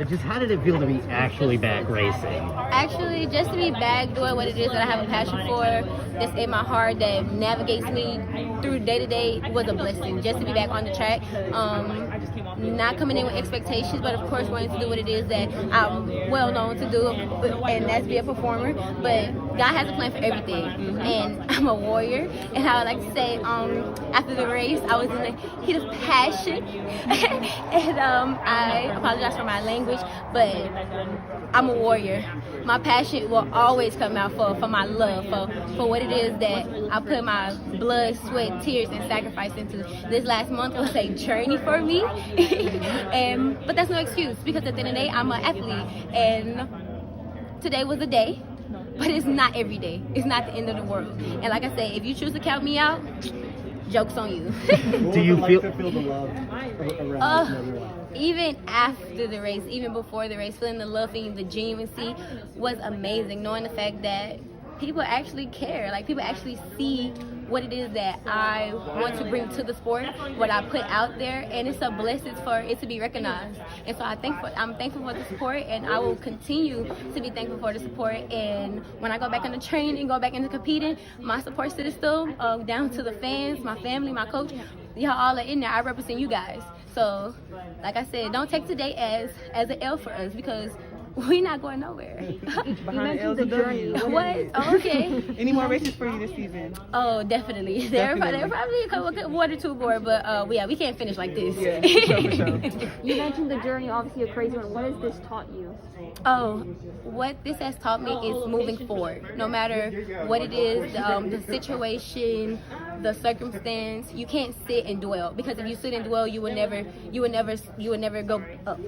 Just how did it feel to be actually back racing? Actually, just to be back doing what it is that I have a passion for, that's in my heart, that navigates me through day to day, was a blessing. Just to be back on the track, not coming in with expectations, but of course wanting to do what it is that I'm well known to do, and that's be a performer. But God has a plan for everything, and I'm a warrior. And I would like to say, after the race, I was in the heat of passion, and I apologize for my language, but I'm a warrior. My passion will always come out for my love, for what it is that I put my blood, sweat, tears, and sacrifice into. This last month was a journey for me, but that's no excuse, because at the end of the day, I'm an athlete, and today was a day, but it's not every day. It's not the end of the world. And like I say, if you choose to count me out, joke's on you. Do you feel the love around everyone? Even after the race, even before the race, feeling the love, feeling the genuineness was amazing. Knowing the fact that people actually care, like people actually see what it is that I want to bring to the sport, what I put out there, and it's a blessing for it to be recognized. And so I'm thankful for the support, and I will continue to be thankful for the support. And when I go back into training and go back into competing, my support still is still down to the fans, my family, my coach. Y'all all are in there. I represent you guys. So, like I said, don't take today as an L for us, because we're not going nowhere. You mentioned the journey. What? Oh, okay. Any more races for you this season? Oh, definitely. There are probably a couple, one or two more, but yeah, we can't finish like this. Yeah, for sure. You mentioned the journey, obviously a crazy one. What has this taught you? Oh, what this has taught me is moving forward. No matter what it is, the situation, the circumstance, you can't sit and dwell, because if you sit and dwell, you will never go up.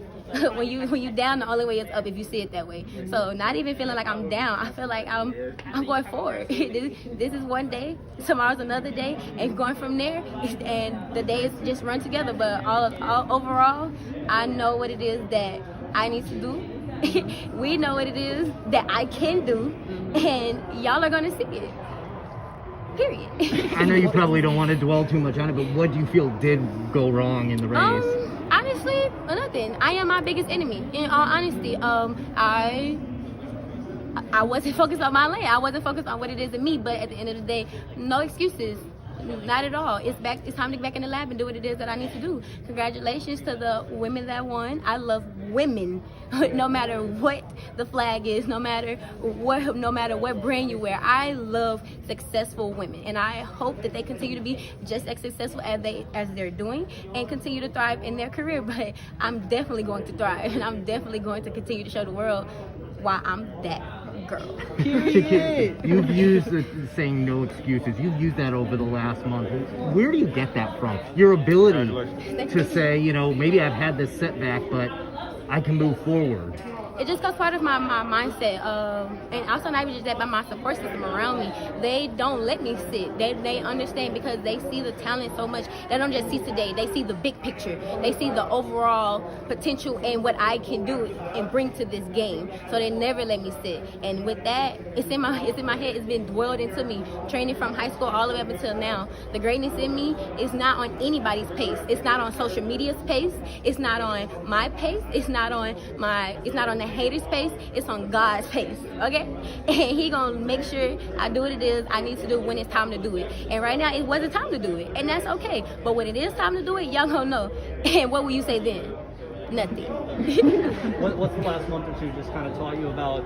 when you down, the only way is up if you see it that way. So not even feeling like I'm down, I feel like I'm going forward. This is one day, tomorrow's another day, and going from there, and the days just run together. But all overall, I know what it is that I need to do. We know what it is that I can do, and y'all are gonna see it. Period. I know you probably don't want to dwell too much on it, but what do you feel did go wrong in the race? Honestly, nothing. I am my biggest enemy. In all honesty, I wasn't focused on my lane. I wasn't focused on what it is in me. But at the end of the day, no excuses. Not at all. It's time to get back in the lab and do what it is that I need to do. Congratulations to the women that won. I love women, no matter what the flag is, no matter what brand you wear. I love successful women, and I hope that they continue to be just as successful as they're doing, and continue to thrive in their career. But I'm definitely going to thrive, and I'm definitely going to continue to show the world why I'm that girl. You've used the saying no excuses. You've used that over the last month. Where do you get that from? Your ability to say, maybe I've had this setback, but I can move forward. It just comes part of my mindset, and also not even just that, but my support system around me. They don't let me sit. They understand, because they see the talent so much. They don't just see today. They see the big picture. They see the overall potential and what I can do and bring to this game. So they never let me sit. And with that, it's in my head. It's been dwelled into me. Training from high school all the way up until now. The greatness in me is not on anybody's pace. It's not on social media's pace. It's not on my pace. It's not on the haters' pace. It's on God's pace, okay? And he gonna make sure I do what it is I need to do when it's time to do it. And right now, it wasn't time to do it, and that's okay. But when it is time to do it, y'all gonna know. And what will you say then? Nothing. What's the last month or two just kind of taught you about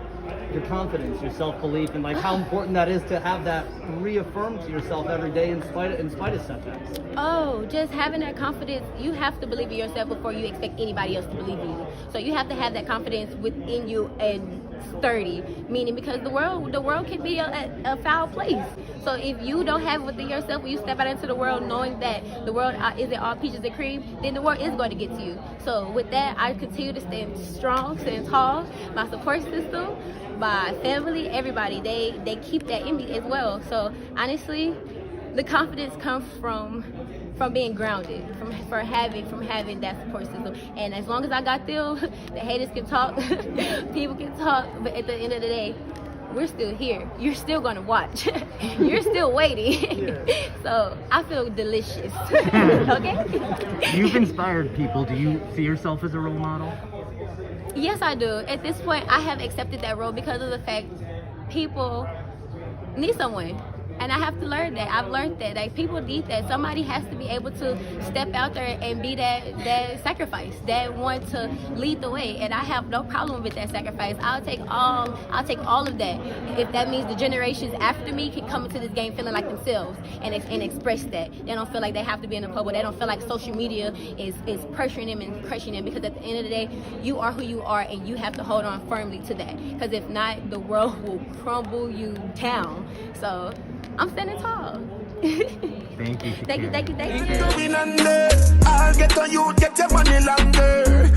your confidence, your self-belief, and like how important that is to have that reaffirmed to yourself every day in spite of setbacks? Oh, just having that confidence. You have to believe in yourself before you expect anybody else to believe in you. So you have to have that confidence within you and sturdy, meaning because the world can be a foul place. So if you don't have it within yourself, when you step out into the world knowing that the world isn't all peaches and cream, then the world is going to get to you. So with that, I continue to stand strong, stand tall. My support system, my family, everybody, they keep that in me as well. So honestly, the confidence comes from being grounded, from having that support system. And as long as I got them, the haters can talk, people can talk, but at the end of the day, we're still here. You're still gonna watch. You're still waiting. So I feel delicious. Okay? You've inspired people. Do you see yourself as a role model? Yes, I do. At this point, I have accepted that role because of the fact people need someone. And I have to learn that. I've learned that. Like, people need that. Somebody has to be able to step out there and be that sacrifice, that one to lead the way. And I have no problem with that sacrifice. I'll take all of that. If that means the generations after me can come into this game feeling like themselves and express that. They don't feel like they have to be in a public. They don't feel like social media is pressuring them and crushing them, because at the end of the day, you are who you are, and you have to hold on firmly to that. Because if not, the world will crumble you down. So I'm standing tall. Thank you. Thank you. I'll get on you, get your money longer.